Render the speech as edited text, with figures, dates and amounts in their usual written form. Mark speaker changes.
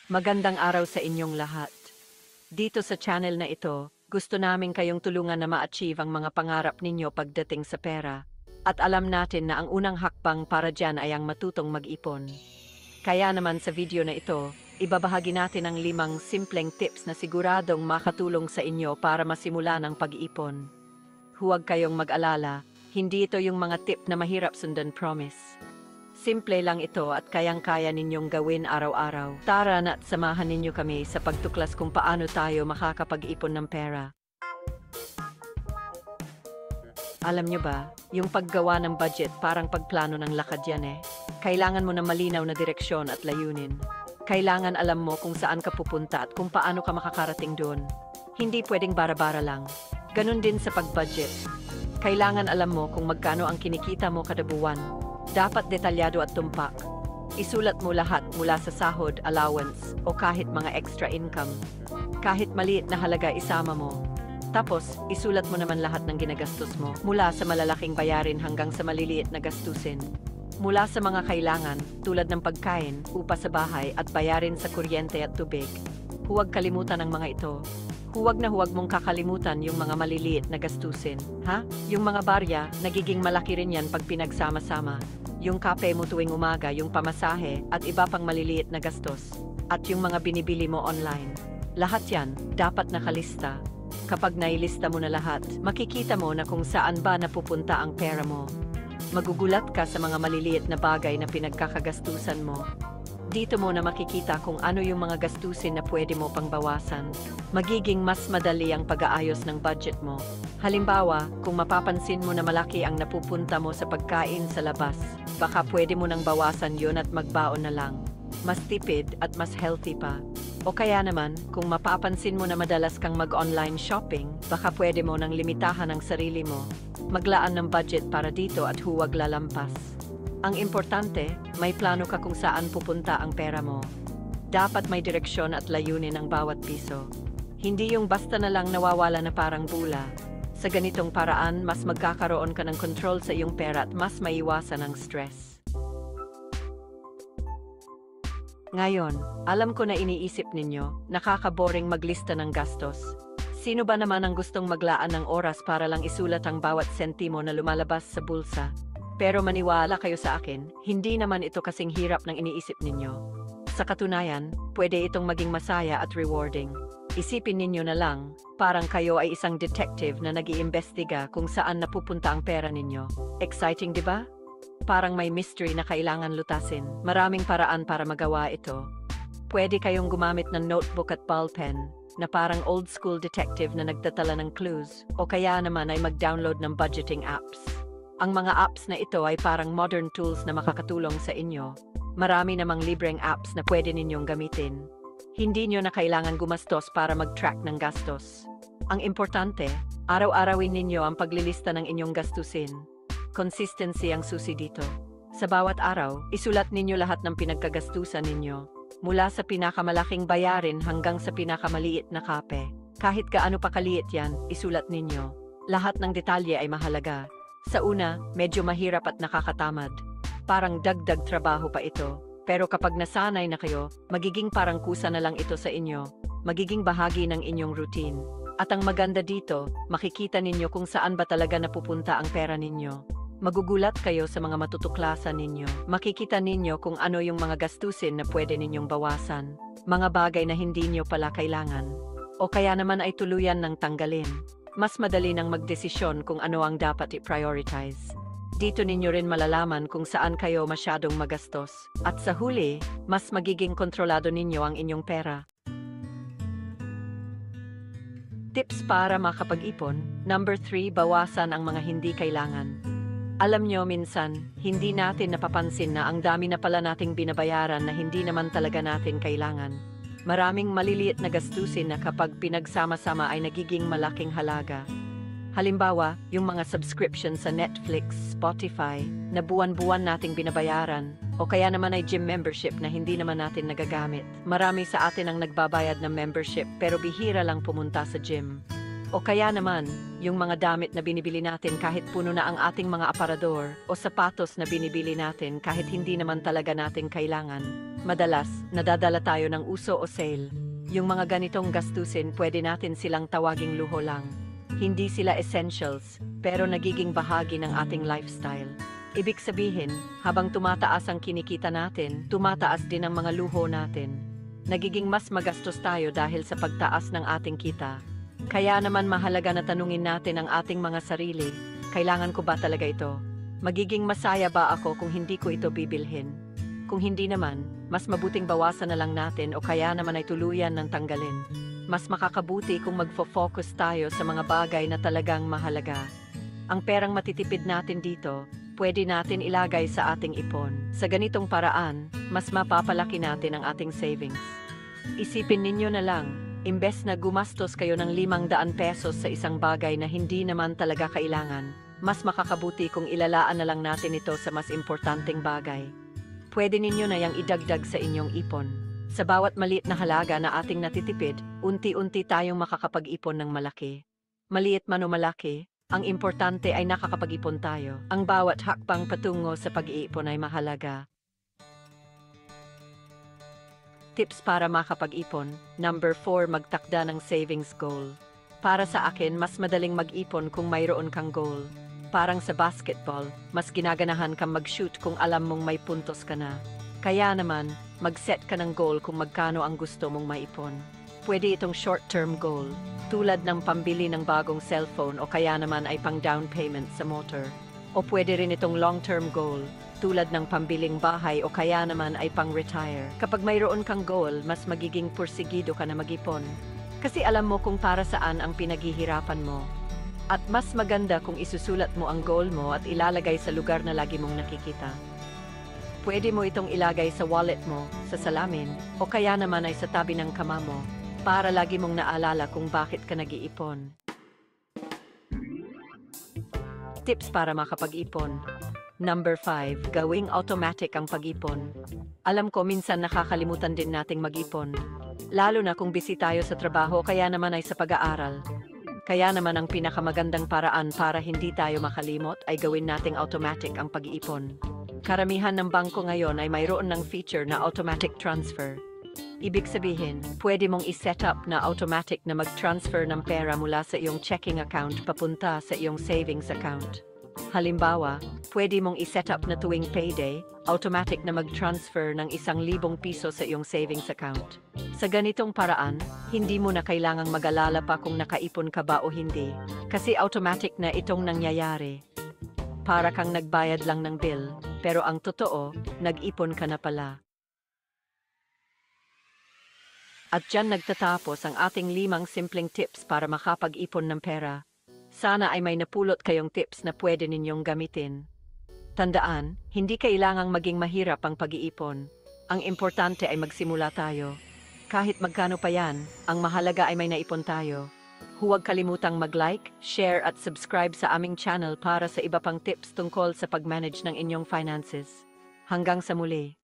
Speaker 1: Magandang araw sa inyong lahat. Dito sa channel na ito, gusto namin kayong tulungan na ma-achieve ang mga pangarap ninyo pagdating sa pera. At alam natin na ang unang hakbang para dyan ay ang matutong mag-ipon. Kaya naman sa video na ito, ibabahagi natin ang 5 simpleng tips na siguradong makatulong sa inyo para masimulan ang pag-ipon. Huwag kayong mag-alala, hindi ito yung mga tip na mahirap sundan, promise. Simple lang ito at kayang-kaya ninyong gawin araw-araw. Tara na at samahan ninyo kami sa pagtuklas kung paano tayo makakapag-ipon ng pera. Alam nyo ba, yung paggawa ng budget parang pagplano ng lakad yan eh. Kailangan mo ng malinaw na direksyon at layunin. Kailangan alam mo kung saan ka pupunta at kung paano ka makakarating doon. Hindi pwedeng bara-bara lang. Ganun din sa pag-budget. Kailangan alam mo kung magkano ang kinikita mo kada buwan. Dapat detalyado at tumpak. Isulat mo lahat mula sa sahod, allowance, o kahit mga extra income. Kahit maliit na halaga isama mo. Tapos, isulat mo naman lahat ng ginagastos mo, mula sa malalaking bayarin hanggang sa maliliit na gastusin. Mula sa mga kailangan, tulad ng pagkain, upa sa bahay at bayarin sa kuryente at tubig. Huwag kalimutan ang mga ito. Huwag na huwag mong kakalimutan yung mga maliliit na gastusin, ha? Yung mga barya, nagiging malaki rin yan pag pinagsama-sama. Yung kape mo tuwing umaga, yung pamasahe, at iba pang maliliit na gastos. At yung mga binibili mo online. Lahat yan, dapat nakalista. Kapag nailista mo na lahat, makikita mo na kung saan ba napupunta ang pera mo. Magugulat ka sa mga maliliit na bagay na pinagkakagastusan mo. Dito mo na makikita kung ano yung mga gastusin na pwede mo pang bawasan. Magiging mas madali ang pag-aayos ng budget mo. Halimbawa, kung mapapansin mo na malaki ang napupunta mo sa pagkain sa labas, baka pwede mo nang bawasan yun at magbaon na lang. Mas tipid at mas healthy pa. O kaya naman, kung mapapansin mo na madalas kang mag-online shopping, baka pwede mo nang limitahan ang sarili mo. Maglaan ng budget para dito at huwag lalampas. Ang importante, may plano ka kung saan pupunta ang pera mo. Dapat may direksyon at layunin ang bawat piso. Hindi yung basta na lang nawawala na parang bula. Sa ganitong paraan, mas magkakaroon ka ng control sa iyong pera at mas maiwasan ang stress. Ngayon, alam ko na iniisip ninyo, nakakaboring maglista ng gastos. Sino ba naman ang gustong maglaan ng oras para lang isulat ang bawat sentimo na lumalabas sa bulsa? Pero maniwala kayo sa akin, hindi naman ito kasing hirap ng iniisip ninyo. Sa katunayan, pwede itong maging masaya at rewarding. Isipin ninyo na lang, parang kayo ay isang detective na nag-iimbestiga kung saan napupunta ang pera ninyo. Exciting, di ba? Parang may mystery na kailangan lutasin. Maraming paraan para magawa ito. Pwede kayong gumamit ng notebook at ballpen, na parang old school detective na nagtatala ng clues, o kaya naman ay mag-download ng budgeting apps. Ang mga apps na ito ay parang modern tools na makakatulong sa inyo. Marami namang libreng apps na pwede ninyong gamitin. Hindi nyo na kailangan gumastos para mag-track ng gastos. Ang importante, araw-arawin ninyo ang paglilista ng inyong gastusin. Consistency ang susi dito. Sa bawat araw, isulat ninyo lahat ng pinagkagastusan ninyo. Mula sa pinakamalaking bayarin hanggang sa pinakamaliit na kape. Kahit gaano pa kaliit yan, isulat ninyo. Lahat ng detalye ay mahalaga. Sa una, medyo mahirap at nakakatamad. Parang dagdag trabaho pa ito. Pero kapag nasanay na kayo, magiging parang kusa na lang ito sa inyo. Magiging bahagi ng inyong routine. At ang maganda dito, makikita ninyo kung saan ba talaga napupunta ang pera ninyo. Magugulat kayo sa mga matutuklasan ninyo. Makikita ninyo kung ano yung mga gastusin na pwede ninyong bawasan. Mga bagay na hindi nyo pala kailangan. O kaya naman ay tuluyan ng tanggalin. Mas madali nang magdesisyon kung ano ang dapat i-prioritize. Dito ninyo rin malalaman kung saan kayo masyadong magastos. At sa huli, mas magiging kontrolado ninyo ang inyong pera. Tips para makapag-ipon. Number 3, bawasan ang mga hindi kailangan. Alam nyo, minsan, hindi natin napapansin na ang dami na pala nating binabayaran na hindi naman talaga natin kailangan. Maraming maliliit na gastusin na kapag pinagsama-sama ay nagiging malaking halaga. Halimbawa, yung mga subscription sa Netflix, Spotify, na buwan-buwan nating binabayaran, o kaya naman ay gym membership na hindi naman natin nagagamit. Marami sa atin ang nagbabayad ng membership pero bihira lang pumunta sa gym. O kaya naman, yung mga damit na binibili natin kahit puno na ang ating mga aparador o sapatos na binibili natin kahit hindi naman talaga natin kailangan. Madalas, nadadala tayo ng uso o sale. Yung mga ganitong gastusin pwede natin silang tawaging luho lang. Hindi sila essentials, pero nagiging bahagi ng ating lifestyle. Ibig sabihin, habang tumataas ang kinikita natin, tumataas din ang mga luho natin. Nagiging mas magastos tayo dahil sa pagtaas ng ating kita. Kaya naman mahalaga na tanungin natin ang ating mga sarili, kailangan ko ba talaga ito? Magiging masaya ba ako kung hindi ko ito bibilhin? Kung hindi naman, mas mabuting bawasan na lang natin o kaya naman ay tuluyan ng tanggalin. Mas makakabuti kung magfo-focus tayo sa mga bagay na talagang mahalaga. Ang perang matitipid natin dito, pwede natin ilagay sa ating ipon. Sa ganitong paraan, mas mapapalaki natin ang ating savings. Isipin ninyo na lang, imbes na gumastos kayo ng 500 pesos sa isang bagay na hindi naman talaga kailangan, mas makakabuti kung ilalaan na lang natin ito sa mas importanteng bagay. Pwede ninyo na yang idagdag sa inyong ipon. Sa bawat maliit na halaga na ating natitipid, unti-unti tayong makakapag-ipon ng malaki. Maliit man o malaki, ang importante ay nakakapag-ipon tayo. Ang bawat hakbang patungo sa pag-iipon ay mahalaga. Tips para makapag-ipon. Number 4, magtakda ng savings goal. Para sa akin, mas madaling mag-ipon kung mayroon kang goal. Parang sa basketball, mas ginaganahan kang mag-shoot kung alam mong may puntos ka na. Kaya naman, mag-set ka ng goal kung magkano ang gusto mong maipon. Pwede itong short-term goal, tulad ng pambili ng bagong cellphone o kaya naman ay pang down payment sa motor. O pwede rin itong long-term goal, tulad ng pambiling bahay o kaya naman ay pang-retire. Kapag mayroon kang goal, mas magiging pursigido ka na mag-ipon. Kasi alam mo kung para saan ang pinaghihirapan mo. At mas maganda kung isusulat mo ang goal mo at ilalagay sa lugar na lagi mong nakikita. Pwede mo itong ilagay sa wallet mo, sa salamin, o kaya naman ay sa tabi ng kama mo, para lagi mong naalala kung bakit ka nag-iipon. Tips para makapag-ipon. Number 5, gawing automatic ang pag-ipon. Alam ko minsan nakakalimutan din nating mag-ipon. Lalo na kung busy tayo sa trabaho kaya naman ay sa pag-aaral. Kaya naman ang pinakamagandang paraan para hindi tayo makalimot ay gawin nating automatic ang pag-iipon. Karamihan ng bangko ngayon ay mayroon ng feature na automatic transfer. Ibig sabihin, pwede mong i-set up na automatic na mag-transfer ng pera mula sa iyong checking account papunta sa iyong savings account. Halimbawa, pwede mong i-set up na tuwing payday, automatic na mag-transfer ng 1,000 piso sa iyong savings account. Sa ganitong paraan, hindi mo na kailangang mag-alala pa kung nakaipon ka ba o hindi, kasi automatic na itong nangyayari. Para kang nagbayad lang ng bill, pero ang totoo, nag-ipon ka na pala. At dyan nagtatapos ang ating 5 simpleng tips para makapag-ipon ng pera. Sana ay may napulot kayong tips na pwede ninyong gamitin. Tandaan, hindi kailangang maging mahirap ang pag-iipon. Ang importante ay magsimula tayo. Kahit magkano pa yan, ang mahalaga ay may naipon tayo. Huwag kalimutang mag-like, share at subscribe sa aming channel para sa iba pang tips tungkol sa pag-manage ng inyong finances. Hanggang sa muli.